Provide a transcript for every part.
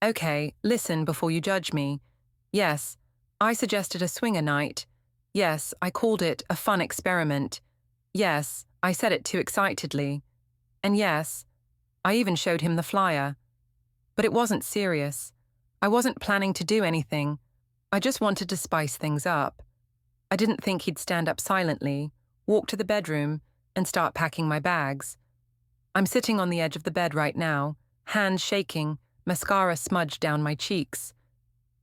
Okay, listen before you judge me. Yes, I suggested a swinger night. Yes, I called it a fun experiment. Yes, I said it too excitedly. And yes, I even showed him the flyer. But it wasn't serious. I wasn't planning to do anything. I just wanted to spice things up. I didn't think he'd stand up silently, walk to the bedroom, and start packing my bags. I'm sitting on the edge of the bed right now, hands shaking, mascara smudged down my cheeks.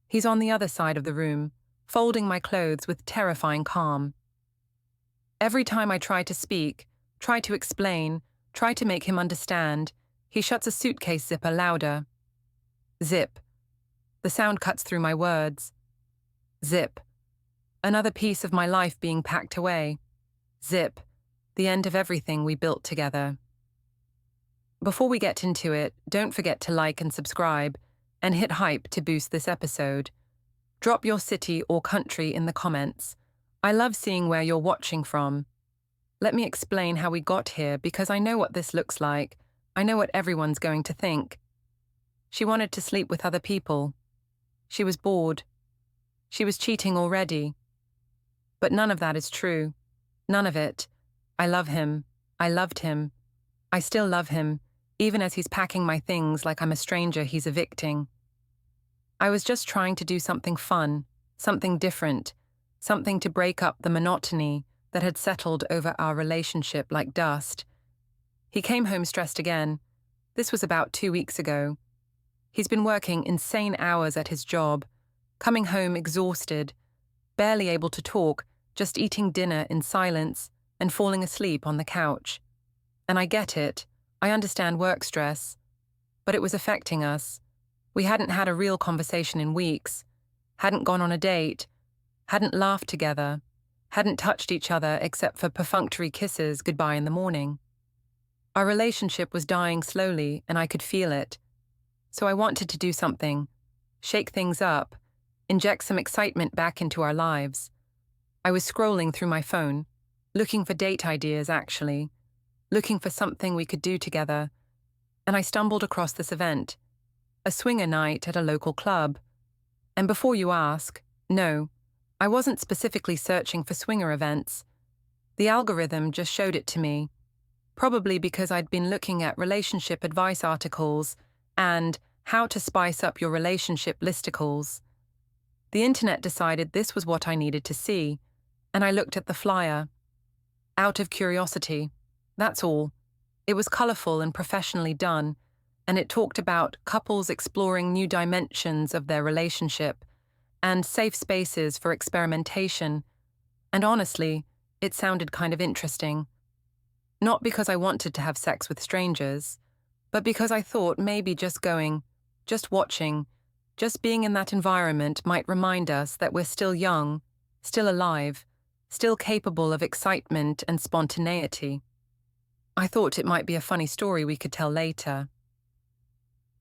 He's on the other side of the room, folding my clothes with terrifying calm. Every time I try to speak, try to explain, try to make him understand, he shuts a suitcase zipper louder. Zip. The sound cuts through my words. Zip. Another piece of my life being packed away. Zip. The end of everything we built together. Before we get into it, don't forget to like and subscribe, and hit hype to boost this episode. Drop your city or country in the comments. I love seeing where you're watching from. Let me explain how we got here because I know what this looks like. I know what everyone's going to think. She wanted to sleep with other people. She was bored. She was cheating already. But none of that is true. None of it. I love him. I loved him. I still love him, even as he's packing my things like I'm a stranger he's evicting. I was just trying to do something fun, something different, something to break up the monotony that had settled over our relationship like dust. He came home stressed again. This was about 2 weeks ago. He's been working insane hours at his job, coming home exhausted, barely able to talk, just eating dinner in silence and falling asleep on the couch. And I get it. I understand work stress. But it was affecting us. We hadn't had a real conversation in weeks, hadn't gone on a date, hadn't laughed together, hadn't touched each other except for perfunctory kisses goodbye in the morning. Our relationship was dying slowly, and I could feel it. So I wanted to do something, shake things up, inject some excitement back into our lives. I was scrolling through my phone, looking for date ideas actually, looking for something we could do together, and I stumbled across this event, a swinger night at a local club. And before you ask, no, I wasn't specifically searching for swinger events. The algorithm just showed it to me, probably because I'd been looking at relationship advice articles and how to spice up your relationship listicles. The internet decided this was what I needed to see, and I looked at the flyer. Out of curiosity, that's all. It was colourful and professionally done, and it talked about couples exploring new dimensions of their relationship and safe spaces for experimentation. And honestly, it sounded kind of interesting. Not because I wanted to have sex with strangers, but because I thought maybe just going, just watching, just being in that environment might remind us that we're still young, still alive, still capable of excitement and spontaneity. I thought it might be a funny story we could tell later.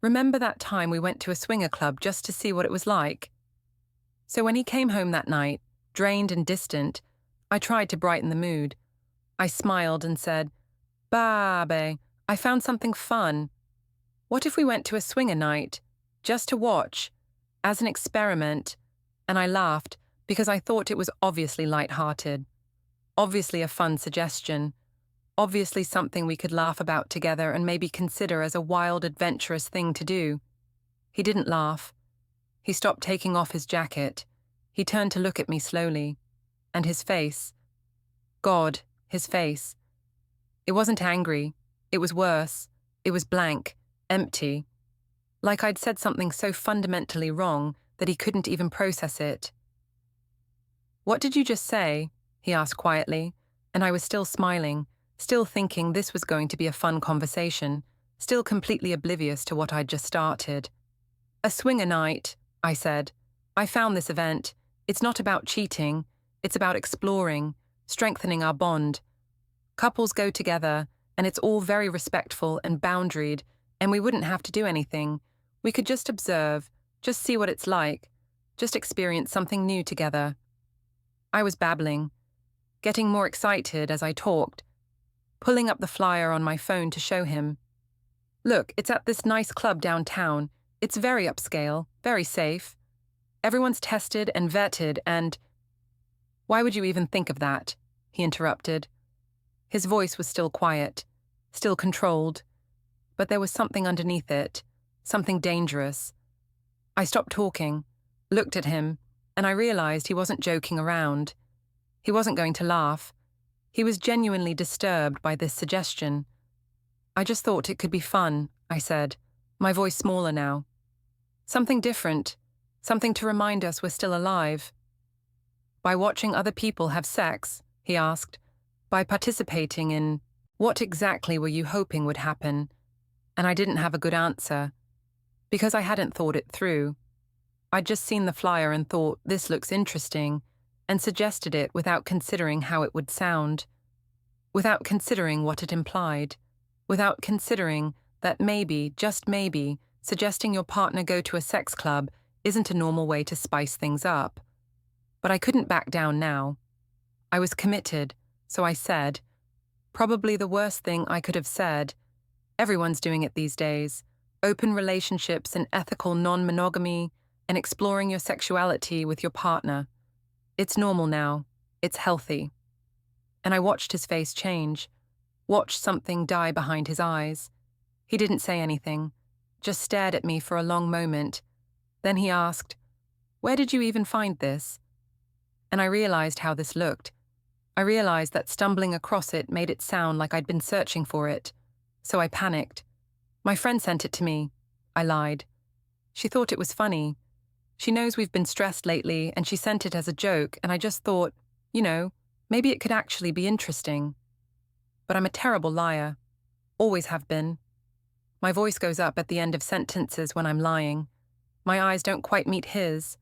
Remember that time we went to a swinger club just to see what it was like? So when he came home that night, drained and distant, I tried to brighten the mood. I smiled and said, "Babe, I found something fun. What if we went to a swinger night, just to watch, as an experiment?" And I laughed because I thought it was obviously light-hearted, obviously a fun suggestion, obviously something we could laugh about together and maybe consider as a wild, adventurous thing to do. He didn't laugh. He stopped taking off his jacket. He turned to look at me slowly. And his face. God, his face. It wasn't angry. It was worse. It was blank, empty. Like I'd said something so fundamentally wrong that he couldn't even process it. "What did you just say?" he asked quietly, and I was still smiling, still thinking this was going to be a fun conversation, still completely oblivious to what I'd just started. "A swinger night," I said. "I found this event. It's not about cheating. It's about exploring, strengthening our bond. Couples go together, and it's all very respectful and boundaried, and we wouldn't have to do anything. We could just observe, just see what it's like, just experience something new together." I was babbling, getting more excited as I talked, pulling up the flyer on my phone to show him. "Look, it's at this nice club downtown. It's very upscale, very safe. Everyone's tested and vetted and— Why would you even think of that? He interrupted. His voice was still quiet, still controlled, but there was something underneath it, something dangerous. I stopped talking, looked at him, and I realized he wasn't joking around. He wasn't going to laugh. He was genuinely disturbed by this suggestion. I just thought it could be fun, I said, my voice smaller now. Something different, something to remind us we're still alive. By watching other people have sex, he asked, by participating in— What exactly were you hoping would happen? And I didn't have a good answer, because I hadn't thought it through. I'd just seen the flyer and thought, this looks interesting, and suggested it without considering how it would sound, without considering what it implied, without considering that maybe, just maybe, suggesting your partner go to a sex club isn't a normal way to spice things up. But I couldn't back down now. I was committed, so I said, probably the worst thing I could have said. Everyone's doing it these days. Open relationships and ethical non-monogamy and exploring your sexuality with your partner. It's normal now. It's healthy. And I watched his face change, watched something die behind his eyes. He didn't say anything, just stared at me for a long moment. Then he asked, "Where did you even find this?" And I realized how this looked. I realized that stumbling across it made it sound like I'd been searching for it. So I panicked. "My friend sent it to me," I lied. "She thought it was funny. She knows we've been stressed lately, and she sent it as a joke, and I just thought, maybe it could actually be interesting. But I'm a terrible liar. Always have been. My voice goes up at the end of sentences when I'm lying. My eyes don't quite meet his,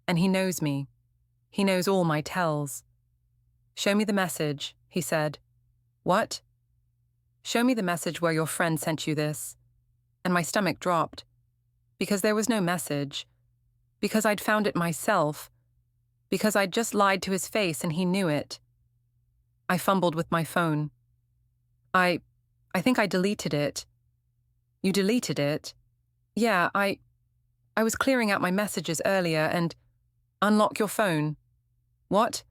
and he knows me. He knows all my tells. "Show me the message," he said. "What?" "Show me the message where your friend sent you this." And my stomach dropped. Because there was no message. Because I'd found it myself. Because I'd just lied to his face and he knew it. I fumbled with my phone. I think I deleted it." "You deleted it?" "Yeah, I was clearing out my messages earlier and— "Unlock your phone." "What?"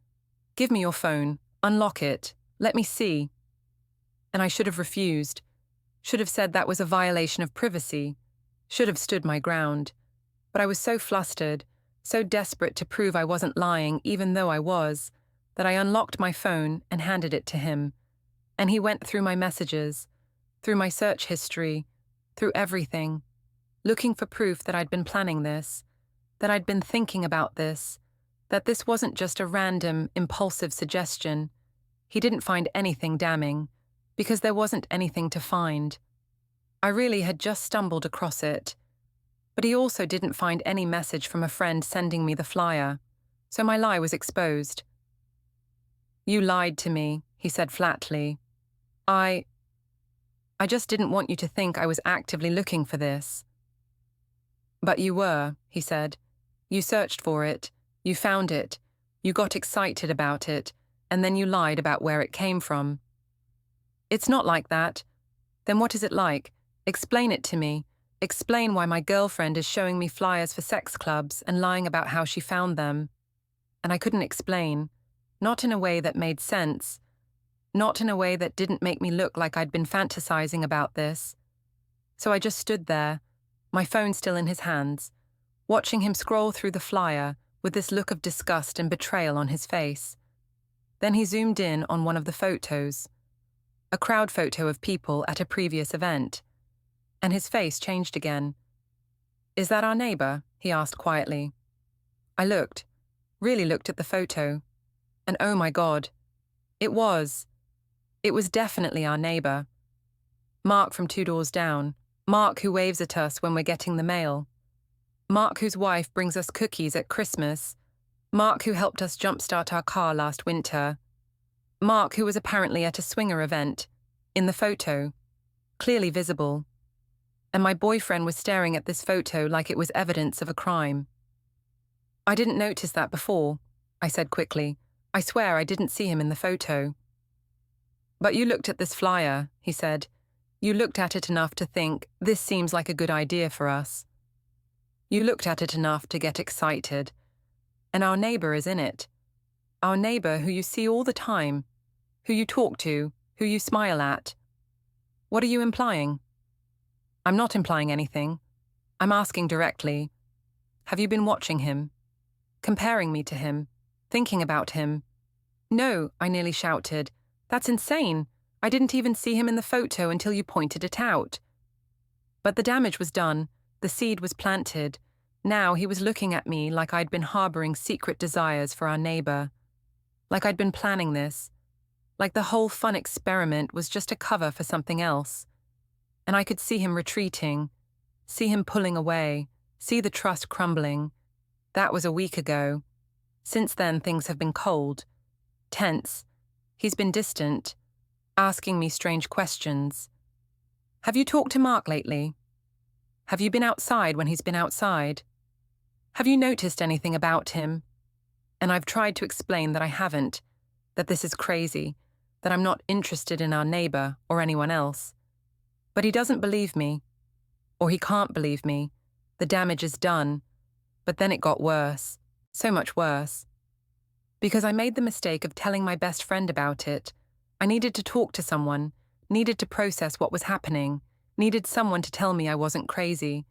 "Give me your phone. Unlock it. Let me see." And I should have refused. Should have said that was a violation of privacy. Should have stood my ground. But I was so flustered, so desperate to prove I wasn't lying even though I was, that I unlocked my phone and handed it to him. And he went through my messages, through my search history, through everything, looking for proof that I'd been planning this, that I'd been thinking about this, that this wasn't just a random, impulsive suggestion. He didn't find anything damning, because there wasn't anything to find. I really had just stumbled across it. But he also didn't find any message from a friend sending me the flyer, so my lie was exposed. "You lied to me," he said flatly. I just didn't want you to think I was actively looking for this." "But you were," he said. "You searched for it, you found it, you got excited about it, and then you lied about where it came from." "It's not like that." "Then what is it like? Explain it to me. Explain why my girlfriend is showing me flyers for sex clubs and lying about how she found them." And I couldn't explain, not in a way that made sense, not in a way that didn't make me look like I'd been fantasizing about this. So I just stood there, my phone still in his hands, watching him scroll through the flyer with this look of disgust and betrayal on his face. Then he zoomed in on one of the photos, a crowd photo of people at a previous event, and his face changed again. "Is that our neighbor?" he asked quietly. I looked, really looked at the photo, and oh my God, it was definitely our neighbor. Mark from 2 doors down, Mark who waves at us when we're getting the mail. Mark whose wife brings us cookies at Christmas. Mark who helped us jumpstart our car last winter. Mark who was apparently at a swinger event, in the photo, clearly visible. And my boyfriend was staring at this photo like it was evidence of a crime. "I didn't notice that before," I said quickly. "I swear I didn't see him in the photo." "But you looked at this flyer," he said. "You looked at it enough to think, this seems like a good idea for us." You looked at it enough to get excited. And our neighbor is in it. Our neighbor who you see all the time, who you talk to, who you smile at. What are you implying? I'm not implying anything. I'm asking directly. Have you been watching him? Comparing me to him? Thinking about him? No, I nearly shouted. That's insane. I didn't even see him in the photo until you pointed it out. But the damage was done. The seed was planted. Now he was looking at me like I'd been harboring secret desires for our neighbor. Like I'd been planning this. Like the whole fun experiment was just a cover for something else. And I could see him retreating, see him pulling away, see the trust crumbling. That was a week ago. Since then, things have been cold, tense. He's been distant, asking me strange questions. Have you talked to Mark lately? Have you been outside when he's been outside? Have you noticed anything about him? And I've tried to explain that I haven't, that this is crazy, that I'm not interested in our neighbor or anyone else. But he doesn't believe me. Or he can't believe me. The damage is done. But then it got worse. So much worse. Because I made the mistake of telling my best friend about it. I needed to talk to someone, needed to process what was happening, needed someone to tell me I wasn't crazy.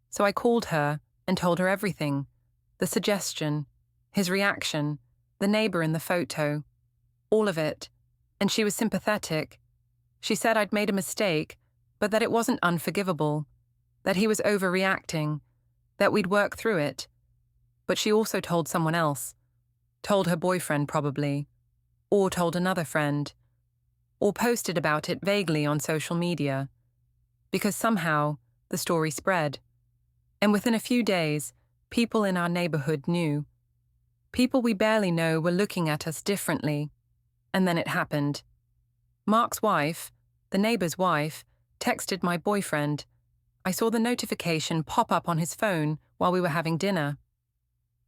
So I called her and told her everything. The suggestion, his reaction, the neighbor in the photo. All of it. And she was sympathetic. She said I'd made a mistake, but that it wasn't unforgivable, that he was overreacting, that we'd work through it. But she also told someone else. Told her boyfriend probably. Or told another friend. Or posted about it vaguely on social media. Because somehow the story spread. And within a few days, people in our neighborhood knew. People we barely know were looking at us differently. And then it happened. Mark's wife, the neighbor's wife, texted my boyfriend. I saw the notification pop up on his phone while we were having dinner.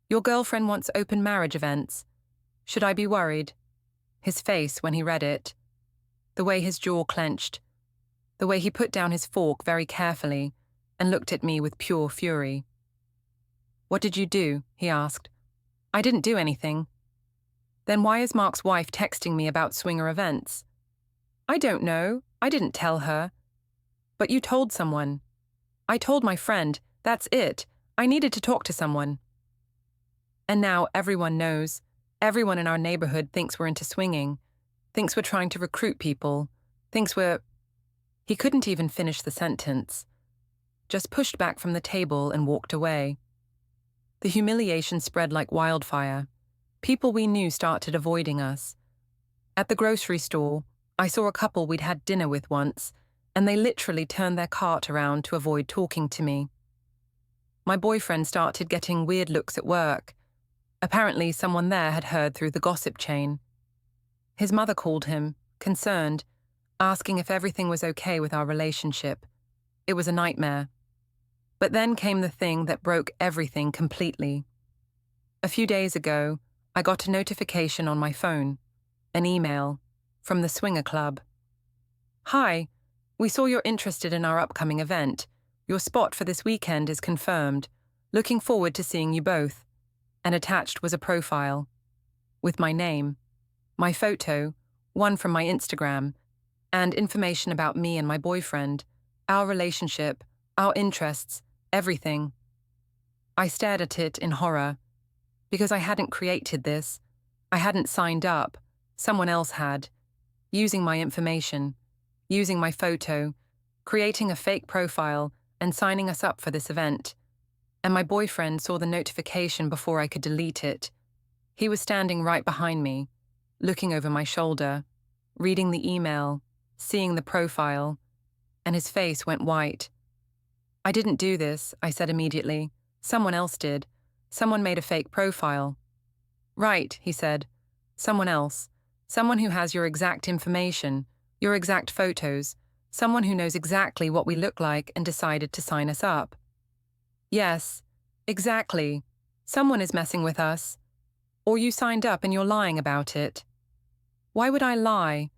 Your girlfriend wants open marriage events. Should I be worried? His face when he read it. The way his jaw clenched. The way he put down his fork very carefully and looked at me with pure fury. What did you do? He asked. I didn't do anything. Then why is Mark's wife texting me about swinger events? I don't know. I didn't tell her. But you told someone. I told my friend. That's it. I needed to talk to someone. And now everyone knows. Everyone in our neighborhood thinks we're into swinging. Thinks we're trying to recruit people. Thinks we're... He couldn't even finish the sentence. Just pushed back from the table and walked away. The humiliation spread like wildfire. People we knew started avoiding us. At the grocery store, I saw a couple we'd had dinner with once, and they literally turned their cart around to avoid talking to me. My boyfriend started getting weird looks at work. Apparently, someone there had heard through the gossip chain. His mother called him, concerned, asking if everything was okay with our relationship. It was a nightmare. But then came the thing that broke everything completely. A few days ago, I got a notification on my phone, an email, from the Swinger Club. Hi, we saw you're interested in our upcoming event. Your spot for this weekend is confirmed. Looking forward to seeing you both. And attached was a profile. With my name, my photo, one from my Instagram, and information about me and my boyfriend, our relationship, our interests, everything. I stared at it in horror. Because I hadn't created this. I hadn't signed up. Someone else had. Using my information, using my photo, creating a fake profile, and signing us up for this event. And my boyfriend saw the notification before I could delete it. He was standing right behind me, looking over my shoulder, reading the email, seeing the profile, and his face went white. I didn't do this, I said immediately. Someone else did. Someone made a fake profile. Right, he said. Someone else. Someone who has your exact information, your exact photos, someone who knows exactly what we look like and decided to sign us up. Yes, exactly. Someone is messing with us. Or you signed up and you're lying about it. Why would I lie?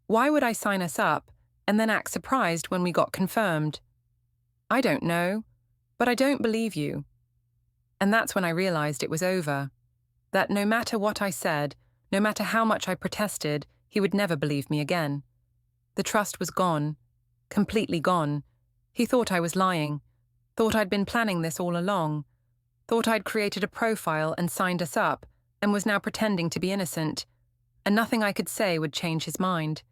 Why would I sign us up and then act surprised when we got confirmed? I don't know, but I don't believe you. And that's when I realized it was over. That no matter what I said, no matter how much I protested, he would never believe me again. The trust was gone. Completely gone. He thought I was lying. Thought I'd been planning this all along. Thought I'd created a profile and signed us up, and was now pretending to be innocent. And nothing I could say would change his mind.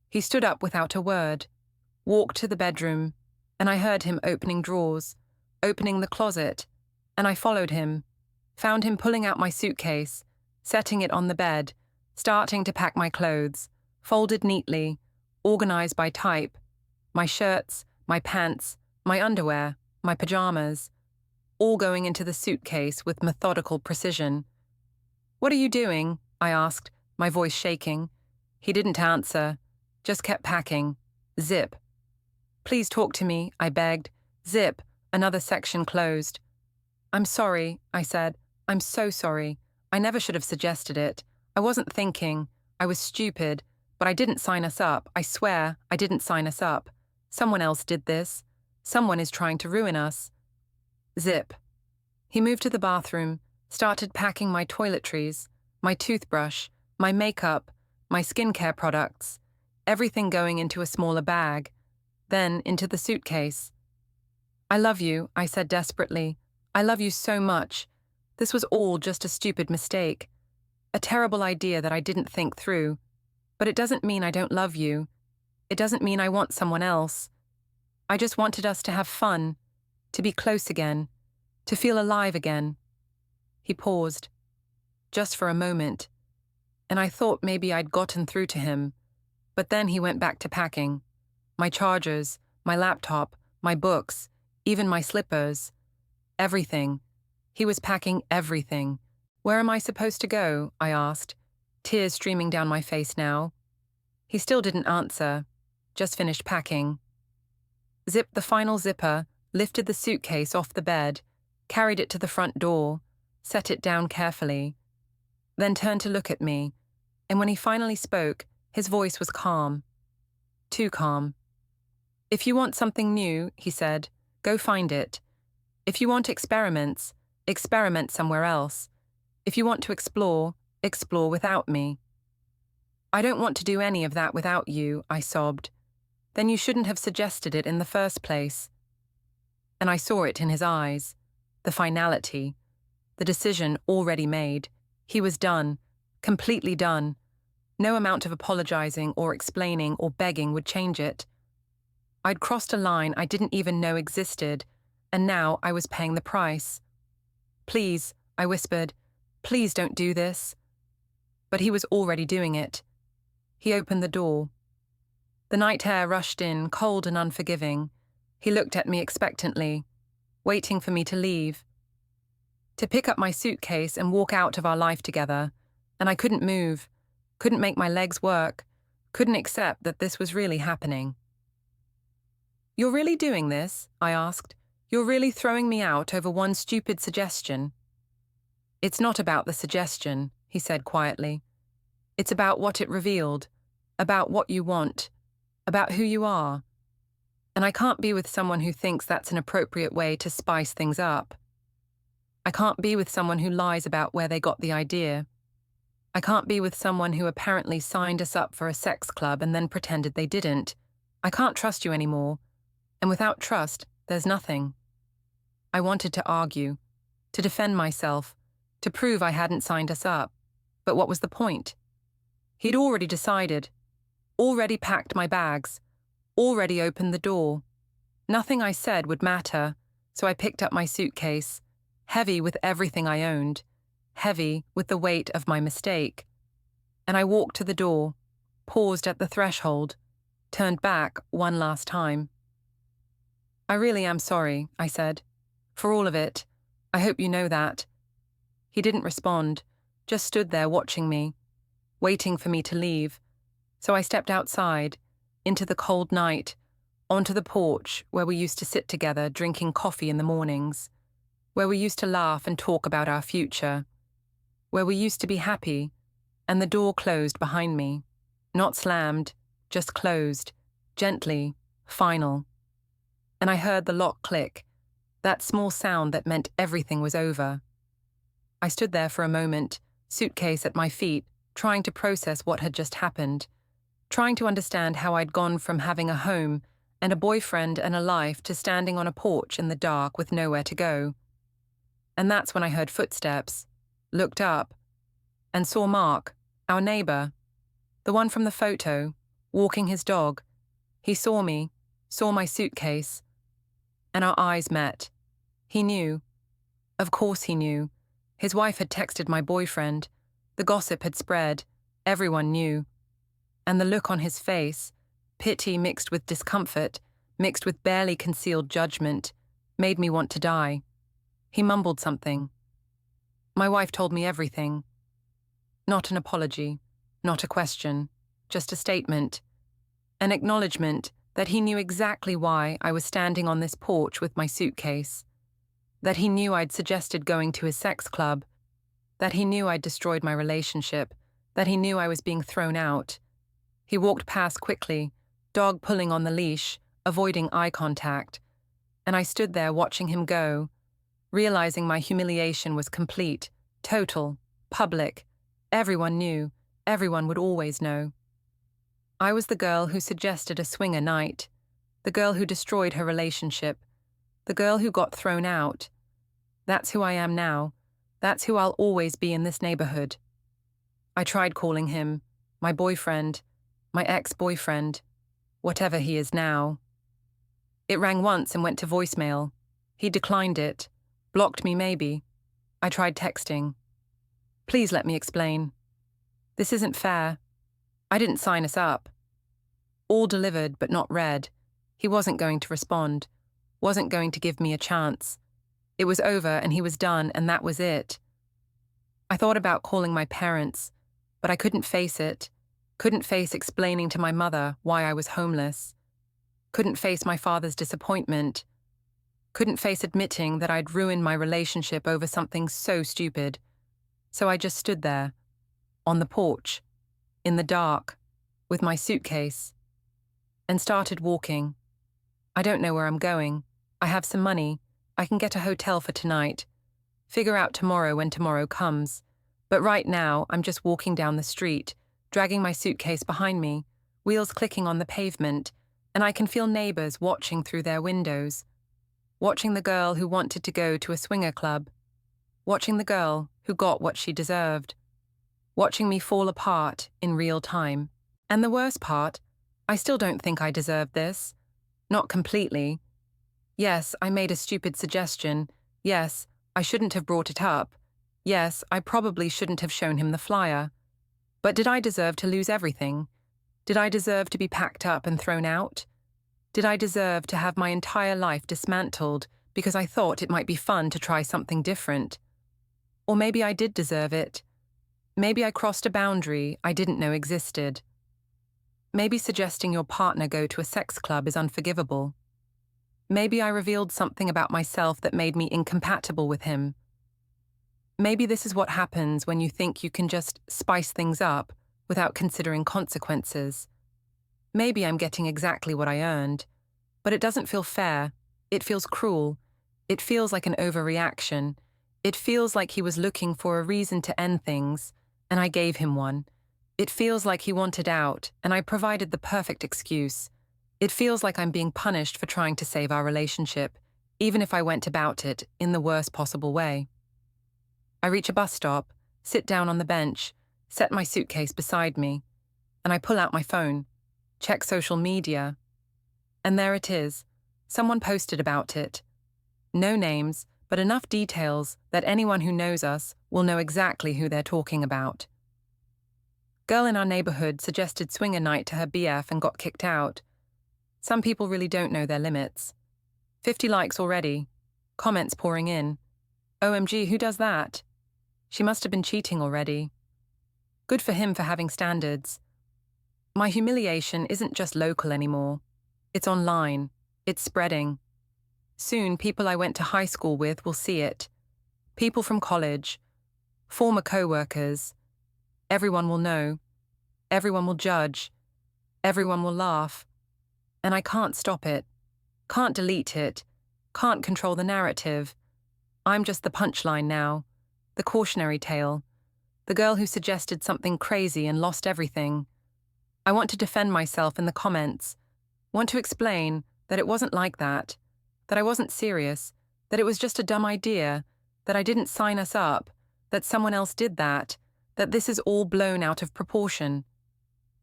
He stood up without a word, walked to the bedroom, and I heard him opening drawers, opening the closet, and I followed him, found him pulling out my suitcase, setting it on the bed, starting to pack my clothes, folded neatly, organized by type, my shirts, my pants, my underwear, my pajamas, all going into the suitcase with methodical precision. "What are you doing?" I asked, my voice shaking. He didn't answer, just kept packing. Zip. "Please talk to me," I begged. Zip, another section closed. "I'm sorry," I said. "I'm so sorry. I never should have suggested it. I wasn't thinking. I was stupid. But I didn't sign us up. I swear, I didn't sign us up. Someone else did this. Someone is trying to ruin us." Zip. He moved to the bathroom, started packing my toiletries, my toothbrush, my makeup, my skincare products, everything going into a smaller bag, then into the suitcase. "I love you," I said desperately. "I love you so much. This was all just a stupid mistake. A terrible idea that I didn't think through. But it doesn't mean I don't love you. It doesn't mean I want someone else. I just wanted us to have fun, to be close again, to feel alive again." He paused, just for a moment, and I thought maybe I'd gotten through to him, but then he went back to packing. My chargers, my laptop, my books, even my slippers. Everything. He was packing everything. "Where am I supposed to go?" I asked, tears streaming down my face now. He still didn't answer, just finished packing. Zipped the final zipper, lifted the suitcase off the bed, carried it to the front door, set it down carefully, then turned to look at me, and when he finally spoke, his voice was calm. Too calm. "If you want something new," he said, "go find it. If you want experiments, experiment somewhere else. If you want to explore, explore without me." "I don't want to do any of that without you," I sobbed. "Then you shouldn't have suggested it in the first place." And I saw it in his eyes. The finality. The decision already made. He was done. Completely done. No amount of apologizing or explaining or begging would change it. I'd crossed a line I didn't even know existed, and now I was paying the price. "Please," I whispered, "please don't do this." But he was already doing it. He opened the door. The night air rushed in, cold and unforgiving. He looked at me expectantly, waiting for me to leave, to pick up my suitcase and walk out of our life together, and I couldn't move, couldn't make my legs work, couldn't accept that this was really happening. "You're really doing this?" I asked. "You're really throwing me out over one stupid suggestion?" "It's not about the suggestion," he said quietly. "It's about what it revealed, about what you want, about who you are. And I can't be with someone who thinks that's an appropriate way to spice things up. I can't be with someone who lies about where they got the idea. I can't be with someone who apparently signed us up for a sex club and then pretended they didn't. I can't trust you anymore. And without trust, there's nothing." I wanted to argue, to defend myself, to prove I hadn't signed us up. But what was the point? He'd already decided, already packed my bags, already opened the door. Nothing I said would matter, so I picked up my suitcase, heavy with everything I owned, heavy with the weight of my mistake. And I walked to the door, paused at the threshold, turned back one last time. "I really am sorry," I said. "For all of it. I hope you know that." He didn't respond, just stood there watching me, waiting for me to leave. So I stepped outside, into the cold night, onto the porch where we used to sit together drinking coffee in the mornings, where we used to laugh and talk about our future, where we used to be happy, and the door closed behind me. Not slammed, just closed, gently, final. And I heard the lock click, That small sound that meant everything was over. I stood there for a moment, suitcase at my feet, trying to process what had just happened, trying to understand how I'd gone from having a home and a boyfriend and a life to standing on a porch in the dark with nowhere to go. And that's when I heard footsteps, looked up, and saw Mark, our neighbor, the one from the photo, walking his dog. He saw me, saw my suitcase, and our eyes met. He knew. Of course he knew. His wife had texted my boyfriend. The gossip had spread. Everyone knew. And the look on his face, pity mixed with discomfort, mixed with barely concealed judgment, made me want to die. He mumbled something. My wife told me everything. Not an apology, not a question, just a statement. An acknowledgement that he knew exactly why I was standing on this porch with my suitcase. That he knew I'd suggested going to his sex club. That he knew I'd destroyed my relationship. That he knew I was being thrown out. He walked past quickly, dog pulling on the leash, avoiding eye contact. And I stood there watching him go, realizing my humiliation was complete, total, public. Everyone knew. Everyone would always know. I was the girl who suggested a swinger night, the girl who destroyed her relationship, the girl who got thrown out. That's who I am now. That's who I'll always be in this neighborhood. I tried calling him, my boyfriend, my ex-boyfriend, whatever he is now. It rang once and went to voicemail. He declined it, blocked me maybe. I tried texting. Please let me explain. This isn't fair. I didn't sign us up. All delivered but not read. He wasn't going to respond, wasn't going to give me a chance. It was over and he was done and that was it. I thought about calling my parents, but I couldn't face it. Couldn't face explaining to my mother why I was homeless. Couldn't face my father's disappointment. Couldn't face admitting that I'd ruined my relationship over something so stupid. So I just stood there, on the porch, in the dark, with my suitcase, and started walking. I don't know where I'm going. I have some money. I can get a hotel for tonight. Figure out tomorrow when tomorrow comes. But right now, I'm just walking down the street, dragging my suitcase behind me, wheels clicking on the pavement, and I can feel neighbors watching through their windows. Watching the girl who wanted to go to a swinger club. Watching the girl who got what she deserved. Watching me fall apart in real time. And the worst part, I still don't think I deserved this. Not completely. Yes, I made a stupid suggestion. Yes, I shouldn't have brought it up. Yes, I probably shouldn't have shown him the flyer. But did I deserve to lose everything? Did I deserve to be packed up and thrown out? Did I deserve to have my entire life dismantled because I thought it might be fun to try something different? Or maybe I did deserve it. Maybe I crossed a boundary I didn't know existed. Maybe suggesting your partner go to a sex club is unforgivable. Maybe I revealed something about myself that made me incompatible with him. Maybe this is what happens when you think you can just spice things up without considering consequences. Maybe I'm getting exactly what I earned, but it doesn't feel fair. It feels cruel. It feels like an overreaction. It feels like he was looking for a reason to end things, and I gave him one. It feels like he wanted out, and I provided the perfect excuse. It feels like I'm being punished for trying to save our relationship, even if I went about it in the worst possible way. I reach a bus stop, sit down on the bench, set my suitcase beside me, and I pull out my phone, check social media. And there it is. Someone posted about it. No names, but enough details that anyone who knows us will know exactly who they're talking about. Girl in our neighborhood suggested swinger night to her BF and got kicked out. Some people really don't know their limits. 50 likes already. Comments pouring in. OMG, who does that? She must have been cheating already. Good for him for having standards. My humiliation isn't just local anymore. It's online. It's spreading. Soon, people I went to high school with will see it. People from college. Former co-workers. Everyone will know. Everyone will judge. Everyone will laugh. And I can't stop it. Can't delete it. can't control the narrative. I'm just the punchline now, the cautionary tale, the girl who suggested something crazy and lost everything. I want to defend myself in the comments, want to explain that it wasn't like that I wasn't serious, that it was just a dumb idea, that I didn't sign us up, that someone else did that this is all blown out of proportion.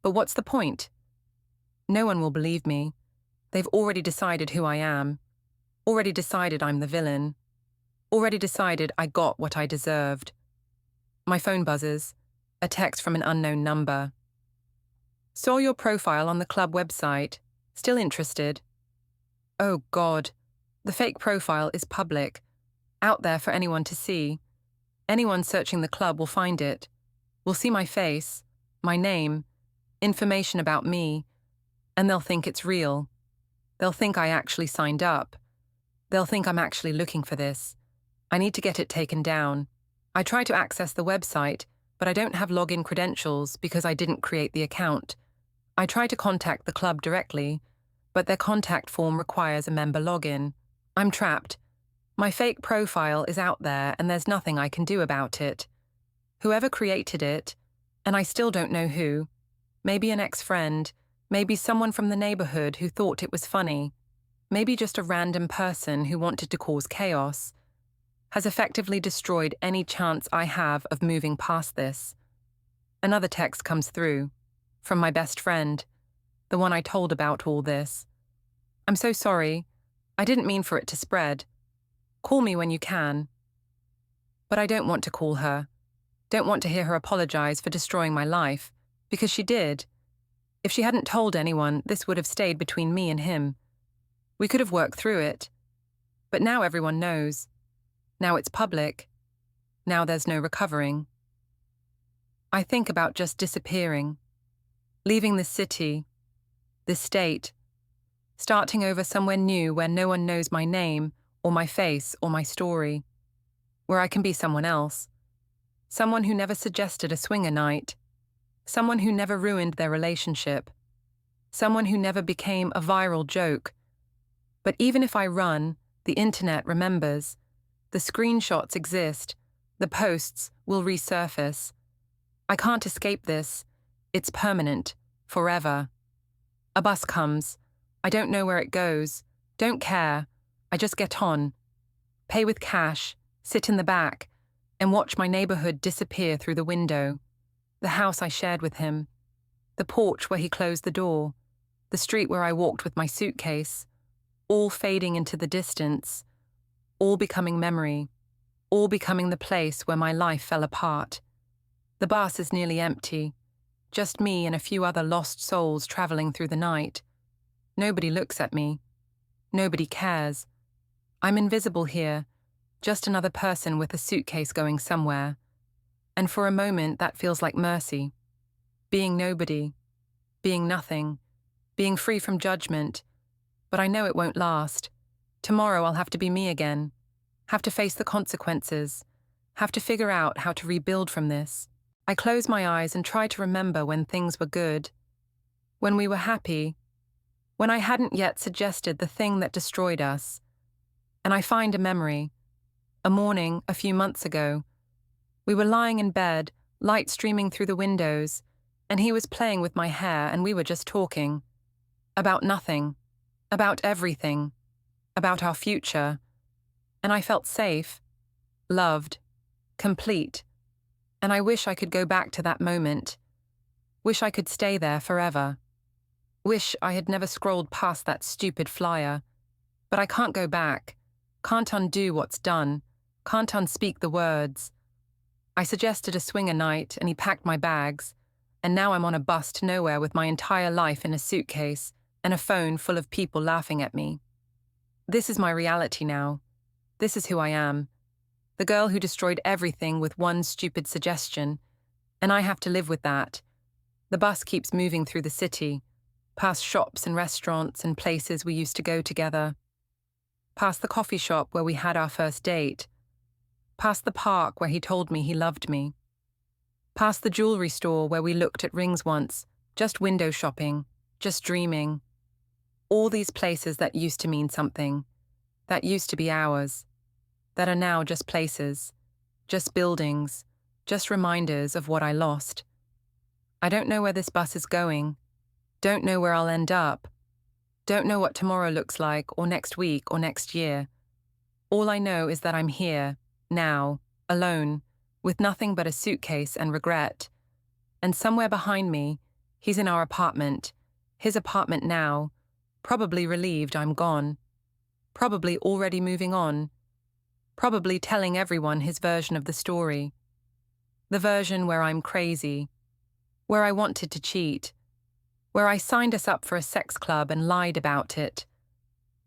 But what's the point? No one will believe me. They've already decided who I am, already decided I'm the villain, already decided I got what I deserved. My phone buzzes, a text from an unknown number. Saw your profile on the club website. Still interested? Oh God, the fake profile is public, out there for anyone to see. Anyone searching the club will find it, will see my face, my name, information about me, and they'll think it's real. They'll think I actually signed up. They'll think I'm actually looking for this. I need to get it taken down. I try to access the website, but I don't have login credentials because I didn't create the account. I try to contact the club directly, but their contact form requires a member login. I'm trapped. My fake profile is out there and there's nothing I can do about it. Whoever created it, and I still don't know who, maybe an ex-friend, maybe someone from the neighborhood who thought it was funny, maybe just a random person who wanted to cause chaos, has effectively destroyed any chance I have of moving past this. Another text comes through, from my best friend, the one I told about all this. I'm so sorry. I didn't mean for it to spread. Call me when you can. But I don't want to call her. Don't want to hear her apologize for destroying my life, because she did. If she hadn't told anyone, this would have stayed between me and him. We could have worked through it. But now everyone knows. Now it's public. Now there's no recovering. I think about just disappearing, leaving this city, this state, starting over somewhere new where no one knows my name or my face or my story, where I can be someone else, someone who never suggested a swinger night, someone who never ruined their relationship, someone who never became a viral joke. But even if I run, the internet remembers. The screenshots exist. The posts will resurface. I can't escape this. It's permanent, forever. A bus comes. I don't know where it goes. Don't care. I just get on. Pay with cash, sit in the back, and watch my neighborhood disappear through the window. The house I shared with him. The porch where he closed the door. The street where I walked with my suitcase. All fading into the distance. All becoming memory. All becoming the place where my life fell apart. The bus is nearly empty. Just me and a few other lost souls traveling through the night. Nobody looks at me. Nobody cares. I'm invisible here, just another person with a suitcase going somewhere. And for a moment that feels like mercy. Being nobody. Being nothing. Being free from judgment. But I know it won't last. Tomorrow I'll have to be me again. Have to face the consequences. Have to figure out how to rebuild from this. I close my eyes and try to remember when things were good. When we were happy. When I hadn't yet suggested the thing that destroyed us. And I find a memory. A morning a few months ago. We were lying in bed, light streaming through the windows, and he was playing with my hair and we were just talking. About nothing. About everything. About our future. And I felt safe. Loved. Complete. And I wish I could go back to that moment. Wish I could stay there forever. Wish I had never scrolled past that stupid flyer. But I can't go back. Can't undo what's done. Can't unspeak the words. I suggested a swinger night and he packed my bags. And now I'm on a bus to nowhere with my entire life in a suitcase and a phone full of people laughing at me. This is my reality now. This is who I am. The girl who destroyed everything with one stupid suggestion. And I have to live with that. The bus keeps moving through the city, past shops and restaurants and places we used to go together. Past the coffee shop where we had our first date. Past the park where he told me he loved me. Past the jewelry store where we looked at rings once, just window shopping, just dreaming. All these places that used to mean something. that used to be ours, that are now just places, just buildings, just reminders of what I lost. I don't know where this bus is going, don't know where I'll end up, don't know what tomorrow looks like, or next week, or next year. All I know is that I'm here, now, alone, with nothing but a suitcase and regret. And somewhere behind me, he's in our apartment, his apartment now, probably relieved I'm gone, probably already moving on, probably telling everyone his version of the story. The version where I'm crazy, where I wanted to cheat, where I signed us up for a sex club and lied about it.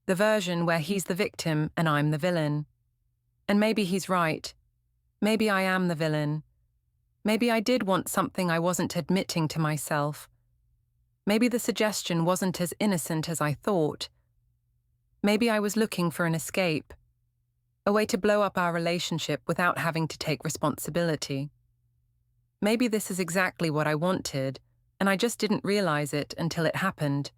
The version where he's the victim and I'm the villain. And maybe he's right. Maybe I am the villain. Maybe I did want something I wasn't admitting to myself. Maybe the suggestion wasn't as innocent as I thought. Maybe I was looking for an escape, a way to blow up our relationship without having to take responsibility. Maybe this is exactly what I wanted, and I just didn't realize it until it happened.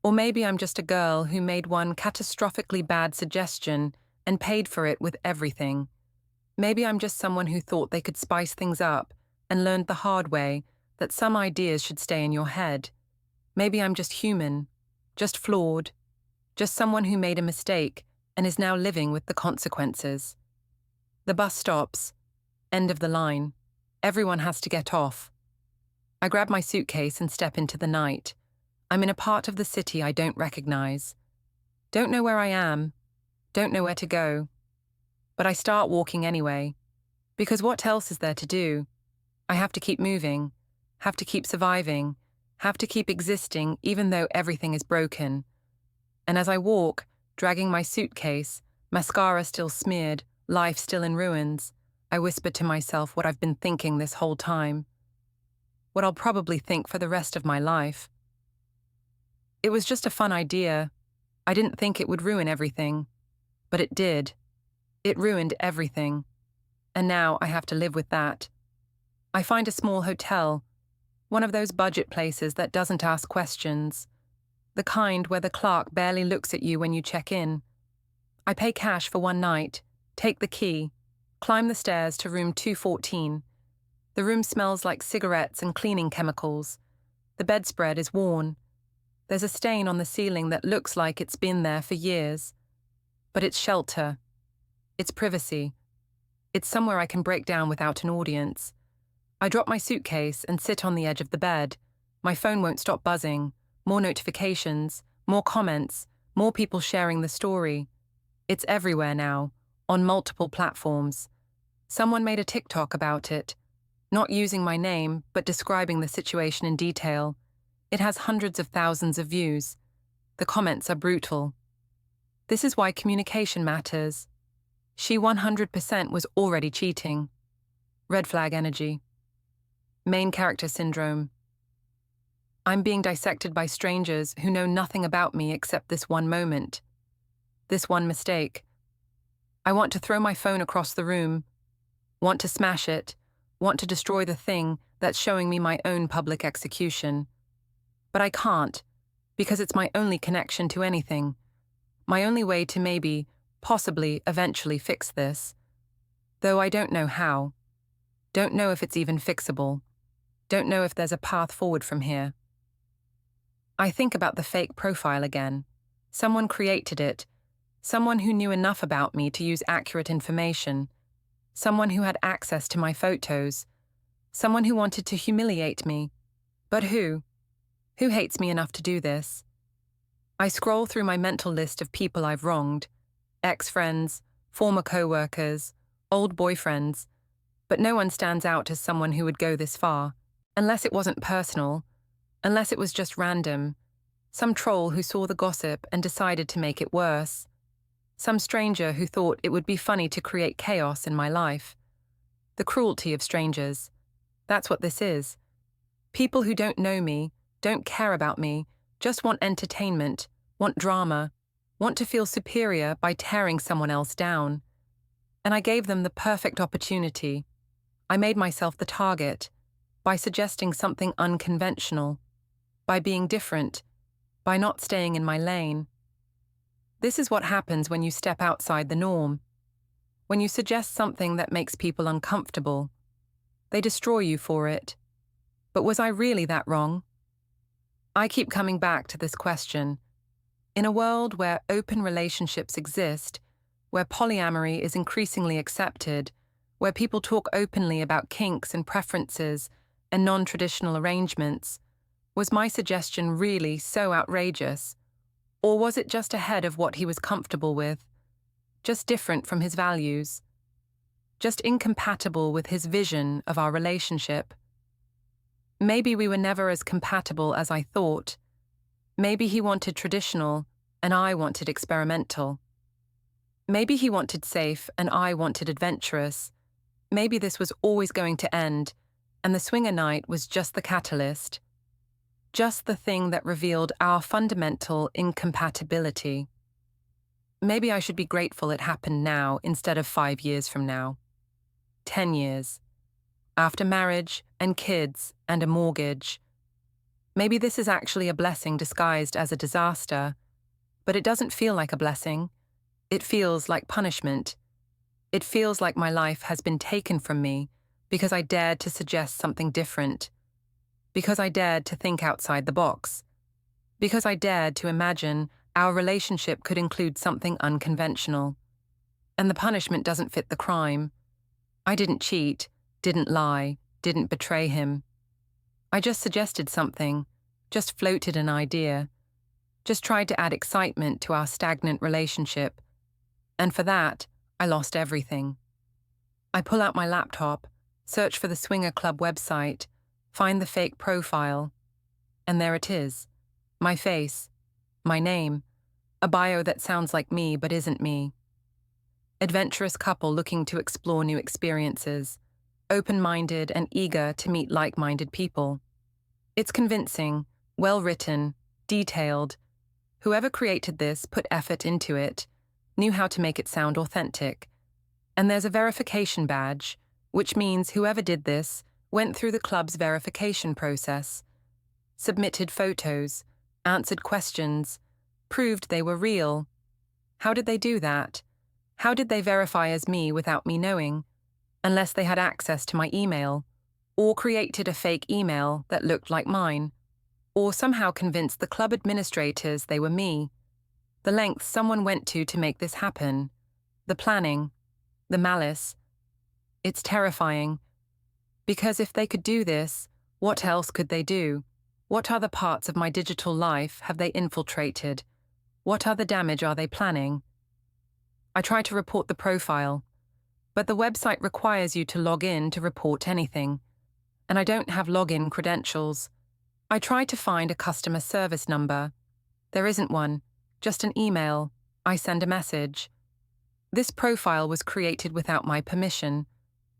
Or maybe I'm just a girl who made one catastrophically bad suggestion and paid for it with everything. Maybe I'm just someone who thought they could spice things up and learned the hard way that some ideas should stay in your head. Maybe I'm just human, just flawed, just someone who made a mistake and is now living with the consequences. The bus stops. End of the line. Everyone has to get off. I grab my suitcase and step into the night. I'm in a part of the city I don't recognize. Don't know where I am. Don't know where to go. But I start walking anyway. Because what else is there to do? I have to keep moving, have to keep surviving, have to keep existing even though everything is broken. And as I walk, dragging my suitcase, mascara still smeared, life still in ruins, I whisper to myself what I've been thinking this whole time. What I'll probably think for the rest of my life. It was just a fun idea. I didn't think it would ruin everything. But it did. It ruined everything. And now I have to live with that. I find a small hotel, one of those budget places that doesn't ask questions, the kind where the clerk barely looks at you when you check in. I pay cash for one night, take the key, climb the stairs to room 214. The room smells like cigarettes and cleaning chemicals. The bedspread is worn. There's a stain on the ceiling that looks like it's been there for years. But it's shelter. It's privacy. It's somewhere I can break down without an audience. I drop my suitcase and sit on the edge of the bed. My phone won't stop buzzing. More notifications, more comments, more people sharing the story. It's everywhere now, on multiple platforms. Someone made a TikTok about it, not using my name, but describing the situation in detail. It has hundreds of thousands of views. The comments are brutal. This is why communication matters. She 100% was already cheating. Red flag energy. Main character syndrome. I'm being dissected by strangers who know nothing about me except this one moment. This one mistake. I want to throw my phone across the room. Want to smash it. Want to destroy the thing that's showing me my own public execution. But I can't, because it's my only connection to anything. My only way to maybe, possibly, eventually fix this. Though I don't know how. Don't know if it's even fixable. Don't know if there's a path forward from here. I think about the fake profile again. Someone created it. Someone who knew enough about me to use accurate information. Someone who had access to my photos. Someone who wanted to humiliate me. But who? Who hates me enough to do this? I scroll through my mental list of people I've wronged. Ex-friends, former co-workers, old boyfriends. But no one stands out as someone who would go this far. Unless it wasn't personal. Unless it was just random. Some troll who saw the gossip and decided to make it worse. Some stranger who thought it would be funny to create chaos in my life. The cruelty of strangers. That's what this is. People who don't know me, don't care about me, just want entertainment, want drama, want to feel superior by tearing someone else down. And I gave them the perfect opportunity. I made myself the target, by suggesting something unconventional, by being different, by not staying in my lane. This is what happens when you step outside the norm. When you suggest something that makes people uncomfortable, they destroy you for it. But was I really that wrong? I keep coming back to this question. In a world where open relationships exist, where polyamory is increasingly accepted, where people talk openly about kinks and preferences and non-traditional arrangements, was my suggestion really so outrageous? Or was it just ahead of what he was comfortable with, just different from his values, just incompatible with his vision of our relationship? Maybe we were never as compatible as I thought. Maybe he wanted traditional and I wanted experimental. Maybe he wanted safe and I wanted adventurous. Maybe this was always going to end, and the swinger night was just the catalyst, just the thing that revealed our fundamental incompatibility. Maybe I should be grateful it happened now instead of 5 years from now. 10 years. After marriage and kids and a mortgage. Maybe this is actually a blessing disguised as a disaster, but it doesn't feel like a blessing. It feels like punishment. It feels like my life has been taken from me because I dared to suggest something different, because I dared to think outside the box, because I dared to imagine our relationship could include something unconventional. And the punishment doesn't fit the crime. I didn't cheat, didn't lie, didn't betray him. I just suggested something, just floated an idea, just tried to add excitement to our stagnant relationship. And for that, I lost everything. I pull out my laptop, search for the Swinger Club website, find the fake profile, and there it is. My face, my name, a bio that sounds like me but isn't me. Adventurous couple looking to explore new experiences, open-minded and eager to meet like-minded people. It's convincing, well-written, detailed. Whoever created this put effort into it, knew how to make it sound authentic. And there's a verification badge, which means whoever did this went through the club's verification process, submitted photos, answered questions, proved they were real. How did they do that? How did they verify as me without me knowing, unless they had access to my email, or created a fake email that looked like mine, or somehow convinced the club administrators they were me? The lengths someone went to make this happen, the planning, the malice. It's terrifying. Because if they could do this, what else could they do? What other parts of my digital life have they infiltrated? What other damage are they planning? I try to report the profile, but the website requires you to log in to report anything, and I don't have login credentials. I try to find a customer service number. There isn't one. Just an email. I send a message. This profile was created without my permission.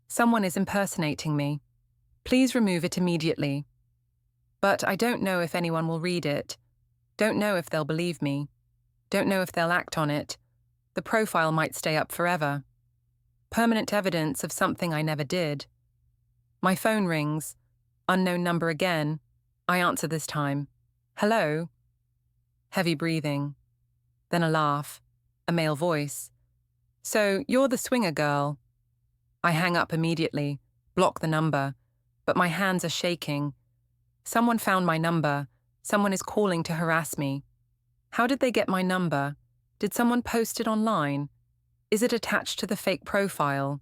Someone is impersonating me. Please remove it immediately. But I don't know if anyone will read it. Don't know if they'll believe me. Don't know if they'll act on it. The profile might stay up forever. Permanent evidence of something I never did. My phone rings. Unknown number again. I answer this time. Hello? Heavy breathing. Then a laugh. A male voice. So, you're the swinger girl. I hang up immediately, block the number, but my hands are shaking. Someone found my number. Someone is calling to harass me. How did they get my number? Did someone post it online? Is it attached to the fake profile?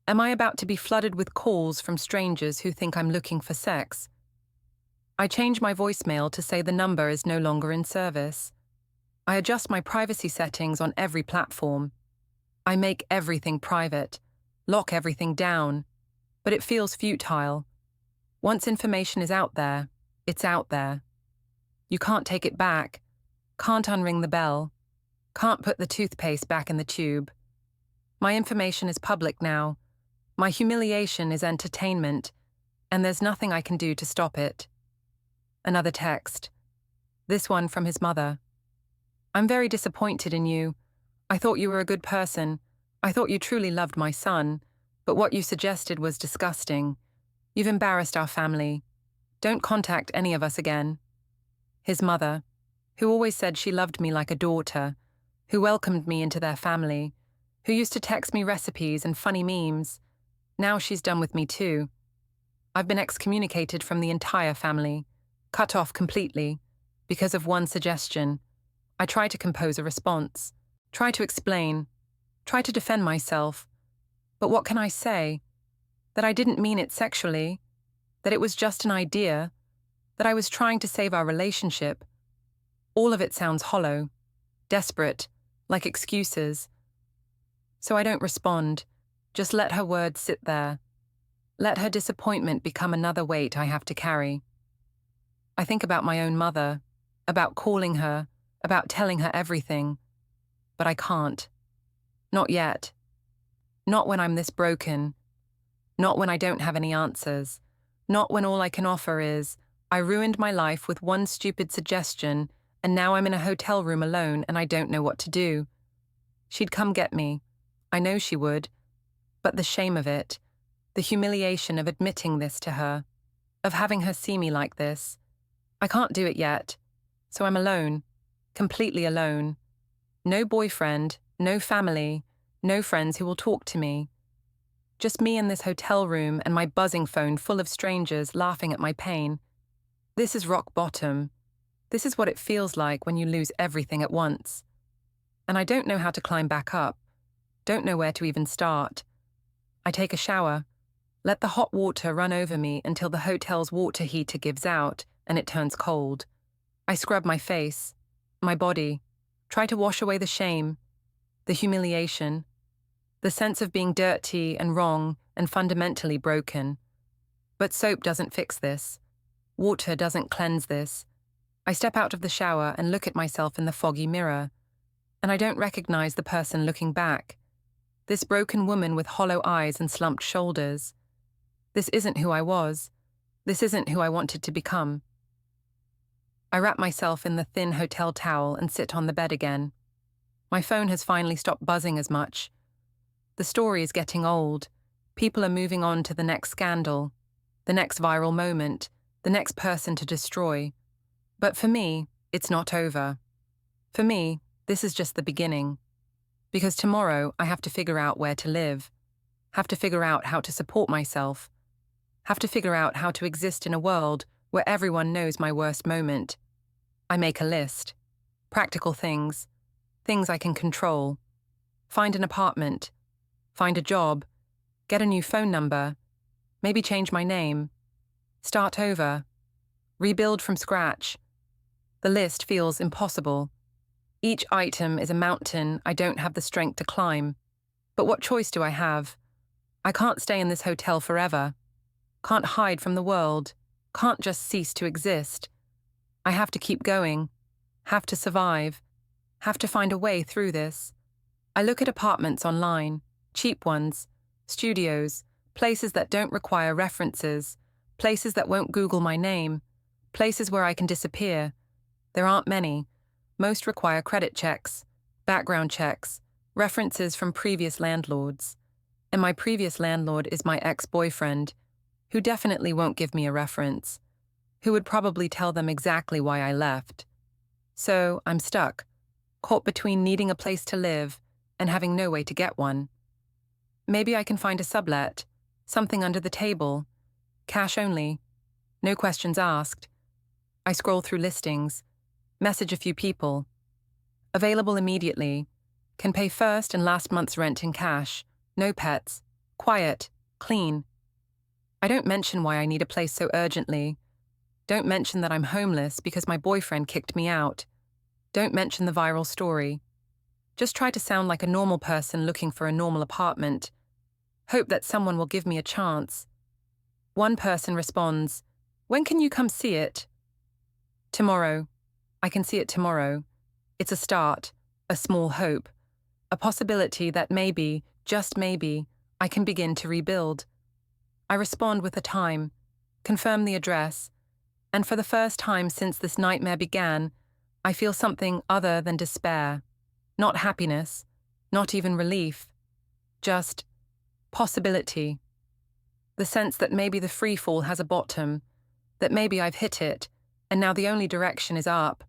Am I about to be flooded with calls from strangers who think I'm looking for sex? I change my voicemail to say the number is no longer in service. I adjust my privacy settings on every platform. I make everything private, lock everything down, but it feels futile. Once information is out there, it's out there. You can't take it back, can't unring the bell, can't put the toothpaste back in the tube. My information is public now. My humiliation is entertainment, and there's nothing I can do to stop it. Another text. This one from his mother. I'm very disappointed in you. I thought you were a good person. I thought you truly loved my son, but what you suggested was disgusting. You've embarrassed our family. Don't contact any of us again. His mother, who always said she loved me like a daughter, who welcomed me into their family, who used to text me recipes and funny memes. Now she's done with me too. I've been excommunicated from the entire family, cut off completely, because of one suggestion. I try to compose a response, try to explain, try to defend myself. But what can I say? That I didn't mean it sexually, that it was just an idea, that I was trying to save our relationship. All of it sounds hollow, desperate, like excuses. So I don't respond, just let her words sit there. Let her disappointment become another weight I have to carry. I think about my own mother, about calling her, about telling her everything. But I can't. Not yet. Not when I'm this broken. Not when I don't have any answers. Not when all I can offer is, I ruined my life with one stupid suggestion, and now I'm in a hotel room alone and I don't know what to do. She'd come get me. I know she would. But the shame of it, the humiliation of admitting this to her, of having her see me like this. I can't do it yet. So I'm alone, completely alone. No boyfriend, no family, no friends who will talk to me. Just me in this hotel room and my buzzing phone full of strangers laughing at my pain. This is rock bottom. This is what it feels like when you lose everything at once. And I don't know how to climb back up, don't know where to even start. I take a shower, let the hot water run over me until the hotel's water heater gives out and it turns cold. I scrub my face, my body, try to wash away the shame, the humiliation, the sense of being dirty and wrong and fundamentally broken. But soap doesn't fix this. Water doesn't cleanse this. I step out of the shower and look at myself in the foggy mirror, and I don't recognize the person looking back. This broken woman with hollow eyes and slumped shoulders. This isn't who I was. This isn't who I wanted to become. I wrap myself in the thin hotel towel and sit on the bed again. My phone has finally stopped buzzing as much. The story is getting old. People are moving on to the next scandal, the next viral moment, the next person to destroy. But for me, it's not over. For me, this is just the beginning. Because tomorrow I have to figure out where to live, have to figure out how to support myself, have to figure out how to exist in a world where everyone knows my worst moment. I make a list. Practical things. Things I can control. Find an apartment. Find a job. Get a new phone number. Maybe change my name. Start over. Rebuild from scratch. The list feels impossible. Each item is a mountain I don't have the strength to climb. But what choice do I have? I can't stay in this hotel forever. Can't hide from the world. Can't just cease to exist. I have to keep going. Have to survive. Have to find a way through this. I look at apartments online, cheap ones, studios, places that don't require references, places that won't Google my name, places where I can disappear. There aren't many. Most require credit checks, background checks, references from previous landlords. And my previous landlord is my ex-boyfriend, who definitely won't give me a reference, who would probably tell them exactly why I left. So I'm stuck, caught between needing a place to live and having no way to get one. Maybe I can find a sublet, something under the table, cash only, no questions asked. I scroll through listings, message a few people. Available immediately, can pay first and last month's rent in cash, no pets, quiet, clean. I don't mention why I need a place so urgently. Don't mention that I'm homeless because my boyfriend kicked me out. Don't mention the viral story. Just try to sound like a normal person looking for a normal apartment. Hope that someone will give me a chance. One person responds, "When can you come see it?" Tomorrow. I can see it tomorrow. It's a start, a small hope, a possibility that maybe, just maybe, I can begin to rebuild. I respond with a time, confirm the address, and for the first time since this nightmare began, I feel something other than despair. Not happiness, not even relief. Just possibility. The sense that maybe the free fall has a bottom, that maybe I've hit it, and now the only direction is up.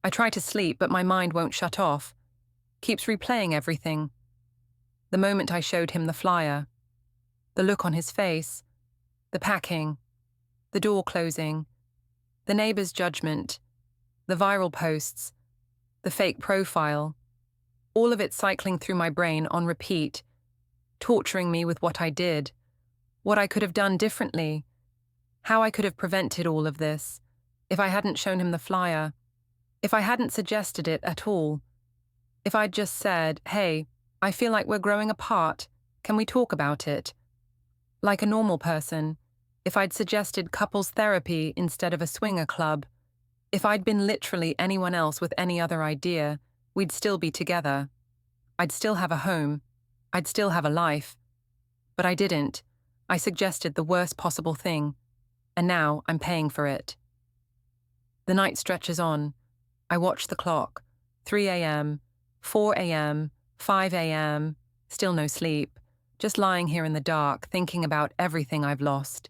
I try to sleep, but my mind won't shut off. keeps replaying everything. The moment I showed him the flyer, the look on his face, the packing, the door closing, the neighbor's judgment, the viral posts, the fake profile, all of it cycling through my brain on repeat, torturing me with what I did, what I could have done differently, how I could have prevented all of this, if I hadn't shown him the flyer, if I hadn't suggested it at all, if I'd just said, hey, I feel like we're growing apart, can we talk about it? Like a normal person, if I'd suggested couples therapy instead of a swinger club, if I'd been literally anyone else with any other idea, we'd still be together. I'd still have a home. I'd still have a life. But I didn't. I suggested the worst possible thing, and now I'm paying for it. The night stretches on. I watch the clock. 3 a.m., 4 a.m., 5 a.m., still no sleep, just lying here in the dark, thinking about everything I've lost,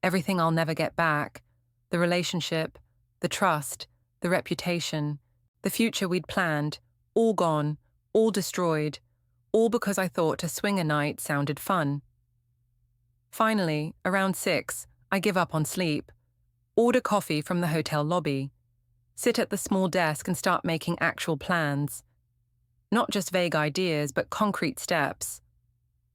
everything I'll never get back, the relationship, the trust, the reputation, the future we'd planned, all gone, all destroyed, all because I thought a swinger night sounded fun. Finally, around 6, I give up on sleep, order coffee from the hotel lobby, sit at the small desk and start making actual plans. Not just vague ideas, but concrete steps.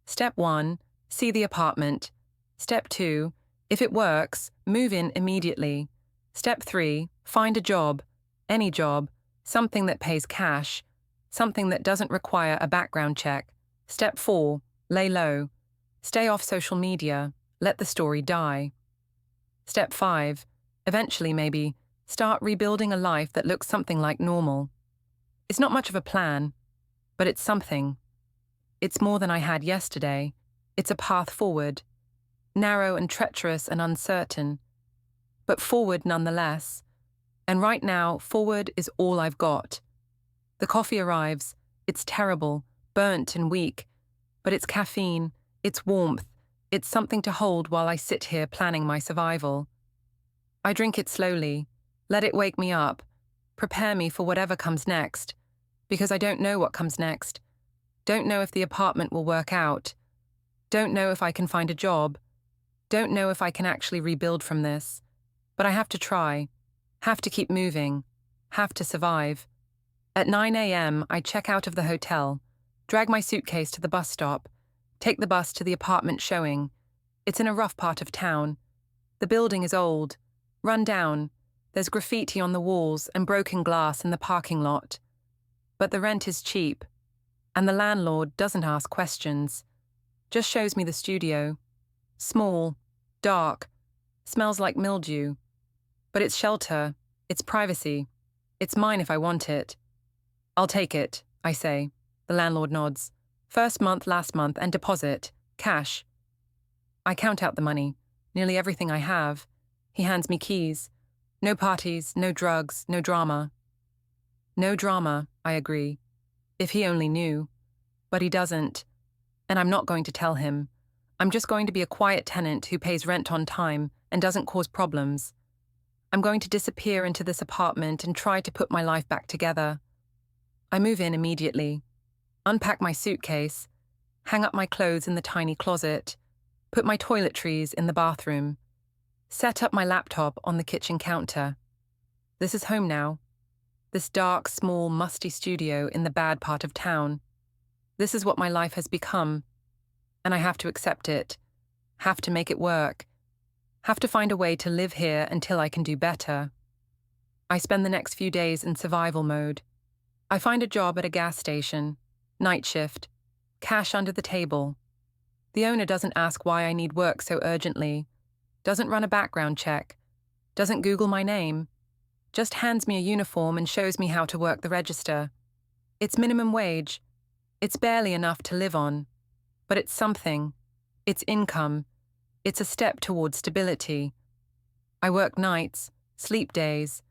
Step 1, see the apartment. Step 2, if it works, move in immediately. Step 3, find a job, any job, something that pays cash, something that doesn't require a background check. Step 4, lay low. Stay off social media, let the story die. Step 5, eventually maybe, start rebuilding a life that looks something like normal. It's not much of a plan, but it's something. It's more than I had yesterday. It's a path forward. Narrow and treacherous and uncertain, but forward nonetheless. And right now, forward is all I've got. The coffee arrives. It's terrible, burnt and weak, but it's caffeine, it's warmth, it's something to hold while I sit here planning my survival. I drink it slowly, let it wake me up, prepare me for whatever comes next, because I don't know what comes next. Don't know if the apartment will work out. Don't know if I can find a job. Don't know if I can actually rebuild from this. But I have to try. Have to keep moving. Have to survive. At 9 a.m., I check out of the hotel, drag my suitcase to the bus stop, take the bus to the apartment showing. It's in a rough part of town. The building is old, run down. There's graffiti on the walls and broken glass in the parking lot. But the rent is cheap, and the landlord doesn't ask questions, just shows me the studio. Small, dark, smells like mildew. But it's shelter, it's privacy. It's mine if I want it. I'll take it, I say. The landlord nods. First month, last month, and deposit. Cash. I count out the money. Nearly everything I have. He hands me keys. No parties, no drugs, no drama. No drama, I agree. If he only knew. But he doesn't. And I'm not going to tell him. I'm just going to be a quiet tenant who pays rent on time and doesn't cause problems. I'm going to disappear into this apartment and try to put my life back together. I move in immediately, unpack my suitcase, hang up my clothes in the tiny closet, put my toiletries in the bathroom, set up my laptop on the kitchen counter. This is home now. This dark, small, musty studio in the bad part of town. This is what my life has become, and I have to accept it, have to make it work, have to find a way to live here until I can do better. I spend the next few days in survival mode. I find a job at a gas station, night shift, cash under the table. The owner doesn't ask why I need work so urgently, doesn't run a background check, doesn't Google my name, just hands me a uniform and shows me how to work the register. It's minimum wage. It's barely enough to live on. But it's something. It's income. It's a step towards stability. I work nights, sleep days,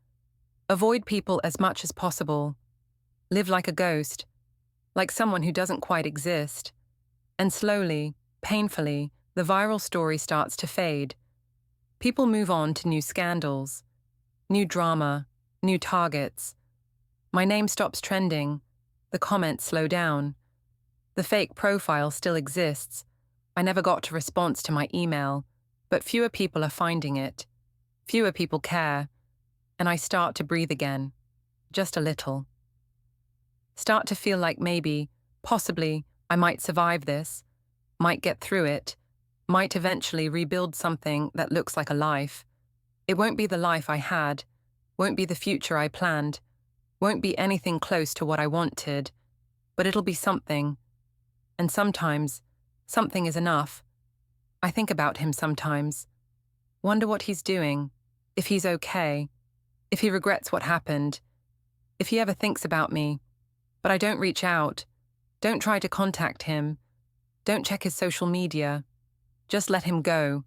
avoid people as much as possible, live like a ghost, like someone who doesn't quite exist. And slowly, painfully, the viral story starts to fade. People move on to new scandals, new drama, new targets. My name stops trending. The comments slow down. The fake profile still exists. I never got a response to my email, but fewer people are finding it. Fewer people care. And I start to breathe again. Just a little. Start to feel like maybe, possibly, I might survive this, might get through it, might eventually rebuild something that looks like a life. It won't be the life I had, won't be the future I planned, won't be anything close to what I wanted, but it'll be something. And sometimes, something is enough. I think about him sometimes. Wonder what he's doing, if he's okay, if he regrets what happened, if he ever thinks about me. But I don't reach out, don't try to contact him, don't check his social media. Just let him go.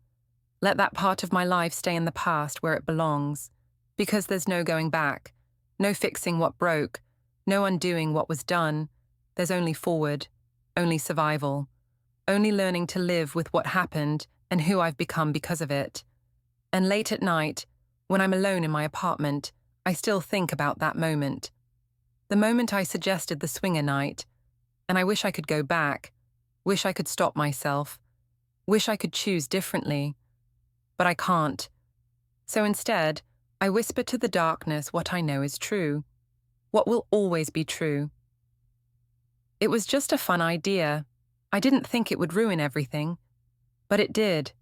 Let that part of my life stay in the past where it belongs, because there's no going back, no fixing what broke, no undoing what was done. There's only forward, only survival, only learning to live with what happened and who I've become because of it. And late at night, when I'm alone in my apartment, I still think about that moment. The moment I suggested the swinger night, and I wish I could go back, wish I could stop myself, wish I could choose differently. But I can't. So instead, I whisper to the darkness what I know is true, what will always be true. It was just a fun idea. I didn't think it would ruin everything, but it did.